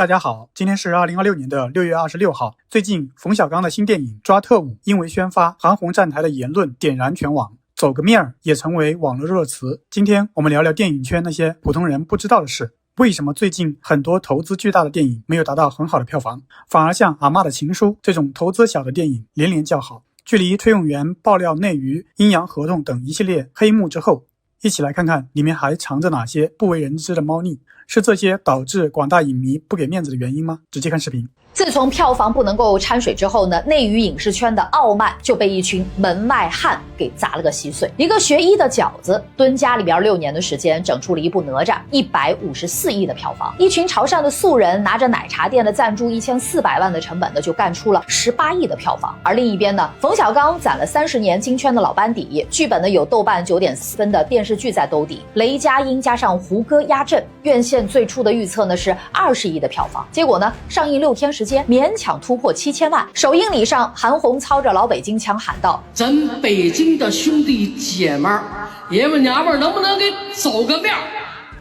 大家好，今天是2026年的6月26号。最近冯小刚的新电影《抓特务》因为宣发韩红站台的言论点燃全网，走个面儿也成为网络热词。今天我们聊聊电影圈那些普通人不知道的事。为什么最近很多投资巨大的电影没有达到很好的票房，反而像《阿嬷的情书》这种投资小的电影连连叫好？距离崔永元爆料内娱、阴阳合同等一系列黑幕之后，一起来看看里面还藏着哪些不为人知的猫腻，是这些导致广大影迷不给面子的原因吗？直接看视频。自从票房不能够掺水之后呢，内娱影视圈的傲慢就被一群门外汉给砸了个稀碎。一个学医的饺子蹲家里边6年的时间，整出了一部哪吒，154亿的票房。一群潮汕的素人拿着奶茶店的赞助1400万的成本呢，就干出了18亿的票房。而另一边呢，冯小刚攒了30年金圈的老班底，剧本呢有豆瓣9.4分的电视剧在兜底，雷佳音加上胡歌压阵，院线最初的预测呢是20亿的票房，结果呢上映6天时间勉强突破7000万。首映礼上，韩红操着老北京腔喊道：“咱北京的兄弟姐们儿、爷们娘们儿，能不能给走个面？”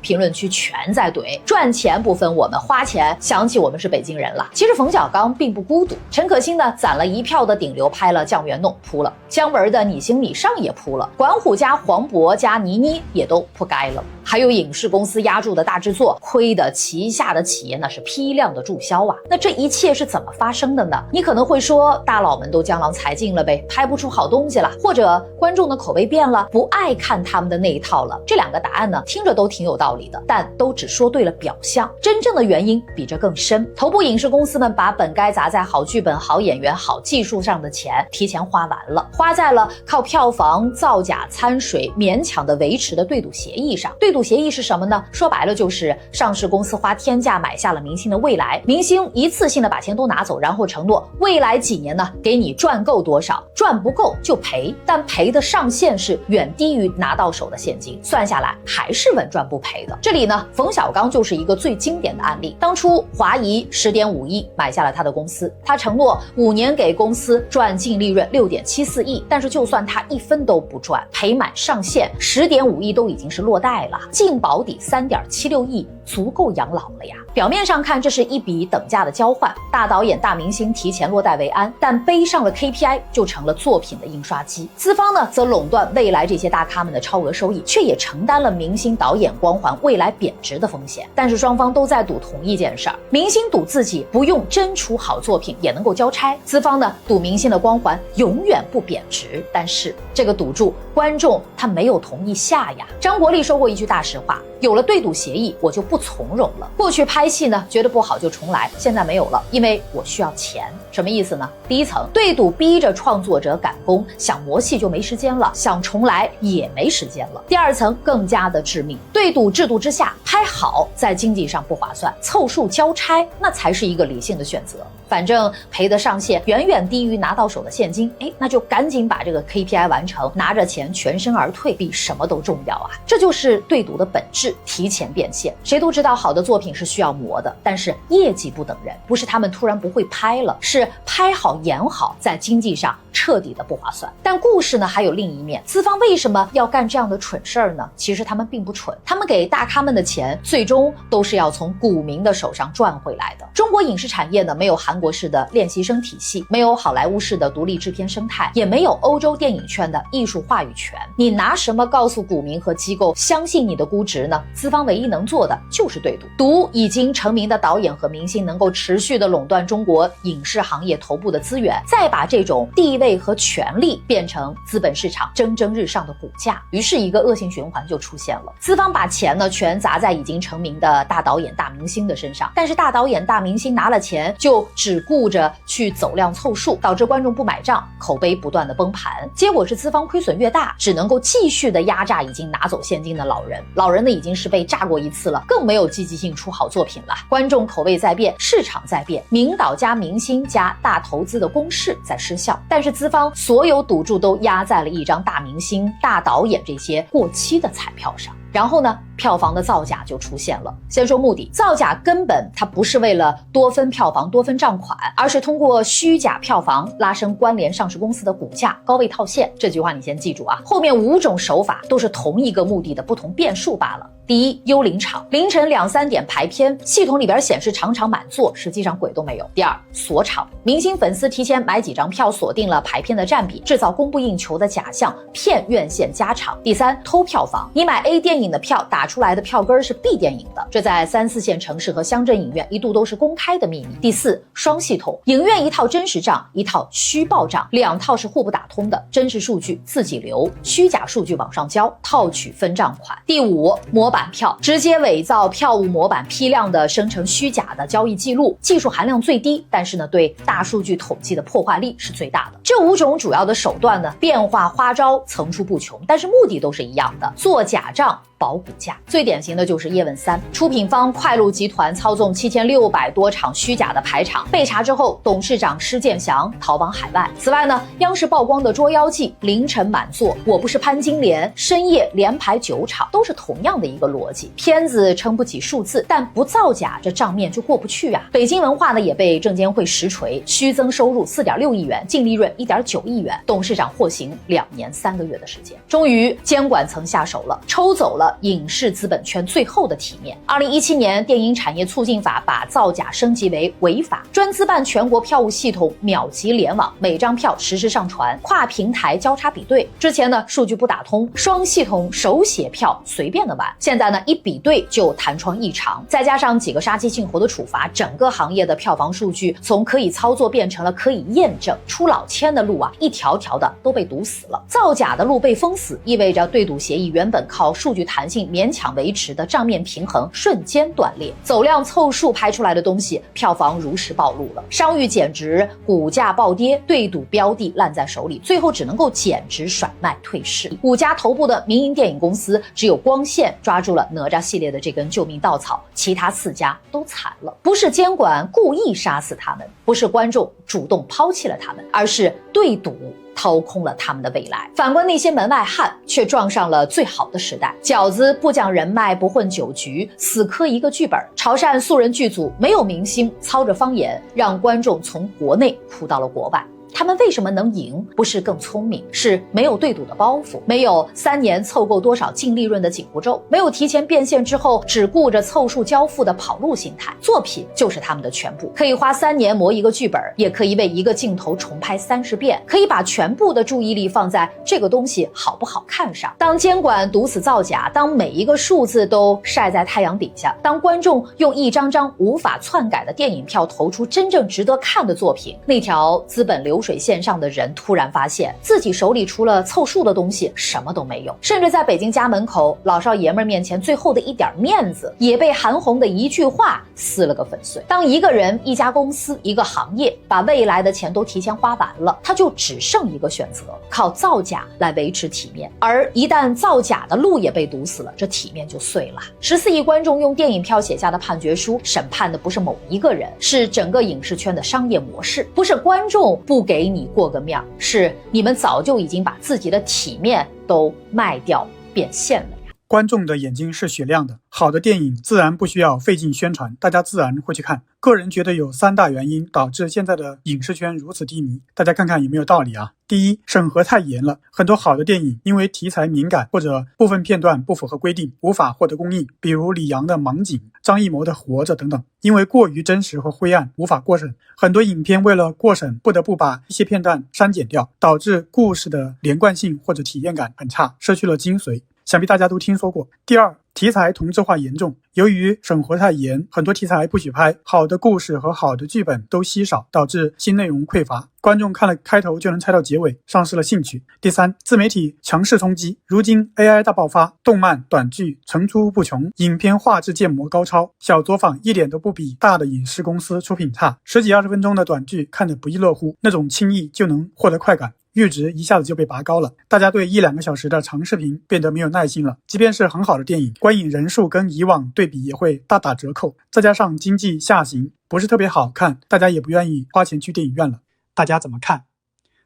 评论区全在怼，赚钱不分我们，花钱想起我们是北京人了。其实冯小刚并不孤独，陈可辛呢攒了1票的顶流拍了《酱园弄》扑了，姜文的《你行你上》也扑了，管虎加黄渤加倪妮也都扑街了。还有影视公司压住的大制作，亏的旗下的企业那是批量的注销啊。那这一切是怎么发生的呢？你可能会说，大佬们都江郎才尽了呗，拍不出好东西了，或者观众的口味变了，不爱看他们的那一套了。这2个答案呢，听着都挺有道理的，但都只说对了表象，真正的原因比这更深。头部影视公司们把本该砸在好剧本、好演员、好技术上的钱提前花完了，花在了靠票房造假掺水勉强的维持的对赌协议上。对赌协议是什么呢？说白了就是上市公司花天价买下了明星的未来，明星一次性的把钱都拿走，然后承诺未来几年呢给你赚够多少，赚不够就赔，但赔的上限是远低于拿到手的现金，算下来还是稳赚不赔的。这里呢，冯小刚就是一个最经典的案例。当初华谊10.5亿买下了他的公司，他承诺5年给公司赚净利润6.74亿，但是就算他1分都不赚，赔满上限10.5亿都已经是落袋了，净保底3.76亿足够养老了呀。表面上看这是一笔等价的交换，大导演大明星提前落袋为安，但背上了 KPI 就成了作品的印刷机。资方呢则垄断未来这些大咖们的超额收益，却也承担了明星导演光环未来贬值的风险。但是双方都在赌同一件事儿，明星赌自己不用真出好作品也能够交差，资方呢赌明星的光环永远不贬值。但是这个赌注观众他没有同意下呀。张国立说过一句大实话，有了对赌协议我就不从容了。过去拍戏呢觉得不好就重来，现在没有了，因为我需要钱。什么意思呢？第一层，对赌逼着创作者赶工，想磨戏就没时间了，想重来也没时间了。第二层更加的致命，对赌制度之下，拍好在经济上不划算，凑数交差那才是一个理性的选择。反正赔的上限远远低于拿到手的现金，那就赶紧把这个 KPI 完成，拿着钱全身而退比什么都重要啊。这就是对赌的本质，提前变现。谁都知道好的作品是需要磨的，但是业绩不等人，不是他们突然不会拍了，是拍好演好在经济上彻底的不划算。但故事呢还有另一面，资方为什么要干这样的蠢事儿呢？其实他们并不蠢，他们给大咖们的钱最终都是要从股民的手上赚回来的。中国影视产业呢没有韩国式的练习生体系，没有好莱坞式的独立制片生态，也没有欧洲电影圈的艺术话语权。你拿什么告诉股民和机构相信你的估值呢？资方唯一能做的就是对赌，赌已经成名的导演和明星能够持续的垄断中国影视行业头部的资源，再把这种地位和权力变成资本市场蒸蒸日上的股价，于是一个恶性循环就出现了。资方把钱呢全砸在已经成名的大导演大明星的身上，但是大导演大明星拿了钱就只顾着去走量凑数，导致观众不买账，口碑不断的崩盘。结果是资方亏损越大，只能够继续的压榨已经拿走现金的老人，老人呢已经是被榨过一次了，更没有积极性出好作品了。观众口味在变，市场在变，名导加明星加大投资的公式在失效，但是资方所有赌注都压在了一张大明星、大导演这些过期的彩票上。然后呢，票房的造假就出现了。先说目的，造假根本它不是为了多分票房、多分账款，而是通过虚假票房拉升关联上市公司的股价，高位套现。这句话你先记住啊，后面5种手法都是同一个目的的不同变数罢了。第一，幽灵场，凌晨2、3点排片，系统里边显示场场满座，实际上鬼都没有。第二，锁场，明星粉丝提前买几张票，锁定了排片的占比，制造供不应求的假象，骗院线加场。第三，偷票房，你买 A 电影的票，打出来的票根是 B 电影的，这在3、4线城市和乡镇影院一度都是公开的秘密。第四，双系统，影院一套真实账，一套虚报账，2套是互不打通的，真实数据自己留，虚假数据往上交，套取分账款。第五，模板票，直接伪造票务模板，批量的生成虚假的交易记录，技术含量最低，但是呢，对大数据统计的破坏力是最大的。这5种主要的手段呢，变化花招层出不穷，但是目的都是一样的，做假账保股价。最典型的就是叶问3，出品方快鹿集团操纵7600多场虚假的排场，被查之后，董事长施建祥逃往海外。此外呢，央视曝光的捉妖记，凌晨满座，我不是潘金莲，深夜连排9场，都是同样的一个逻辑。片子撑不起数字，但不造假，这账面就过不去啊。北京文化呢也被证监会实锤，虚增收入4.6亿元，净利润1.9亿元，董事长获刑2年3个月的时间。终于监管层下手了，抽走了影视资本圈最后的体面。2017年电影产业促进法把造假升级为违法，专资办全国票务系统秒级联网，每张票实时上传，跨平台交叉比对。之前呢数据不打通，双系统手写票随便的玩，现在呢一比对就弹窗异常，再加上几个杀鸡儆猴的处罚，整个行业的票房数据从可以操作变成了可以验证，出老千的路啊一条条的都被堵死了。造假的路被封死，意味着对赌协议原本靠数据弹性勉强维持的账面平衡瞬间断裂，走量凑数拍出来的东西，票房如实暴露了，商誉减值，股价暴跌，对赌标的烂在手里，最后只能够减值甩卖退市。5家头部的民营电影公司，只有光线抓住了哪吒系列的这根救命稻草，其他4家都惨了。不是监管故意杀死他们，不是观众主动抛弃了他们，而是对赌掏空了他们的未来。反观那些门外汉，却撞上了最好的时代。饺子不讲人脉，不混酒局，死磕一个剧本。潮汕素人剧组没有明星，操着方言，让观众从国内哭到了国外。他们为什么能赢？不是更聪明，是没有对赌的包袱，没有3年凑够多少净利润的紧箍咒，没有提前变现之后只顾着凑数交付的跑路心态。作品就是他们的全部，可以花3年磨一个剧本，也可以为一个镜头重拍30遍，可以把全部的注意力放在这个东西好不好看上。当监管堵死造假，当每一个数字都晒在太阳底下，当观众用一张张无法篡改的电影票投出真正值得看的作品，那条资本流水线上的人突然发现自己手里除了凑数的东西什么都没有，甚至在北京家门口老少爷们面前最后的一点面子也被韩红的一句话撕了个粉碎。当一个人、一家公司、一个行业把未来的钱都提前花完了，他就只剩一个选择，靠造假来维持体面。而一旦造假的路也被堵死了，这体面就碎了。14亿观众用电影票写下的判决书，审判的不是某一个人，是整个影视圈的商业模式。不是观众不给你过个面，是你们早就已经把自己的体面都卖掉变现了呀。观众的眼睛是雪亮的，好的电影自然不需要费劲宣传，大家自然会去看。个人觉得有3大原因导致现在的影视圈如此低迷，大家看看有没有道理啊？第一，审核太严了，很多好的电影因为题材敏感或者部分片段不符合规定，无法获得公映，比如李阳的《盲井》、张艺谋的《活着》等等，因为过于真实和灰暗无法过审，很多影片为了过审不得不把一些片段删减掉，导致故事的连贯性或者体验感很差，失去了精髓。想必大家都听说过。第二，题材同质化严重，由于审核太严，很多题材不许拍，好的故事和好的剧本都稀少，导致新内容匮乏，观众看了开头就能猜到结尾，丧失了兴趣。第三，自媒体强势冲击，如今 AI 大爆发，动漫短剧层出不穷，影片画质建模高超，小作坊一点都不比大的影视公司出品差，10几20分钟的短剧看得不亦乐乎，那种轻易就能获得快感，阈值一下子就被拔高了，大家对1-2个小时的长视频变得没有耐心了。即便是很好的电影，观影人数跟以往对比也会大打折扣，再加上经济下行，不是特别好看，大家也不愿意花钱去电影院了。大家怎么看？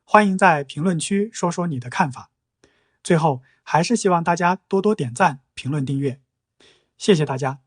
欢迎在评论区说说你的看法。最后，还是希望大家多多点赞、评论、订阅，谢谢大家。